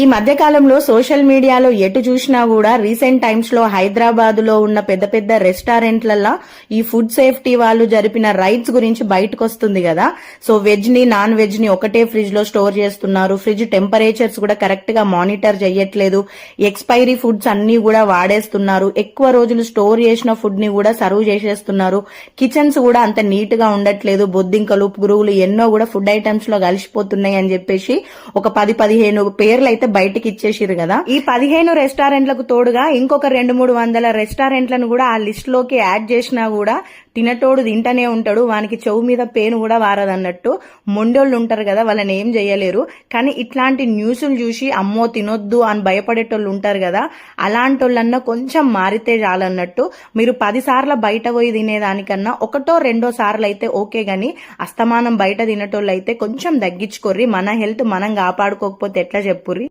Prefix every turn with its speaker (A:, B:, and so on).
A: ఈ మధ్య కాలంలో సోషల్ మీడియాలో ఎటు చూసినా కూడా రీసెంట్ టైమ్స్ లో హైదరాబాద్ లో ఉన్న పెద్ద పెద్ద రెస్టారెంట్లలో ఈ ఫుడ్ సేఫ్టీ వాళ్ళు జరిపిన రైడ్స్ గురించి బయటకు వస్తుంది కదా. సో వెజ్ ని నాన్ వెజ్ ని ఒకటే ఫ్రిడ్జ్ లో స్టోర్ చేస్తున్నారు. ఫ్రిడ్జ్ టెంపరేచర్స్ కూడా కరెక్ట్ గా మానిటర్ చేయట్లేదు. ఎక్స్పైరీ ఫుడ్స్ అన్ని కూడా వాడేస్తున్నారు. ఎక్కువ రోజులు స్టోర్ చేసిన ఫుడ్ ని కూడా సర్వ్ చేసేస్తున్నారు. కిచెన్స్ కూడా అంత నీట్ గా ఉండట్లేదు. బొద్దింకలు పురుగులు ఎన్నో కూడా ఫుడ్ ఐటమ్స్ లో కలిసిపోతున్నాయి అని చెప్పేసి ఒక 10-15 పేర్లు అయితే బయటికి ఇచ్చేసిరు కదా. ఈ 15 రెస్టారెంట్లకు తోడుగా ఇంకొక 200-300 రెస్టారెంట్లను కూడా ఆ లిస్ట్ లోకి యాడ్ చేసినా కూడా తినటోడు తింటనే ఉంటాడు. వానికి చెవు మీద పేను కూడా వారదన్నట్టు మొండోళ్ళు ఉంటారు కదా, వాళ్ళని ఏం చేయలేరు. కానీ ఇట్లాంటి న్యూస్లు చూసి అమ్మో తినొద్దు అని భయపడేటోళ్ళు ఉంటారు కదా, అలాంటోళ్ళన్నా కొంచెం మారితే చాలన్నట్టు. మీరు 10 సార్లు బయట పోయి తినేదానికన్నా ఒకటో రెండో సార్లు అయితే ఓకే గాని అస్తమానం బయట తినేటోళ్ళు అయితే కొంచెం తగ్గించుకోర్రి. మన హెల్త్ మనం కాపాడుకోకపోతే ఎట్లా చెప్పుర్రి.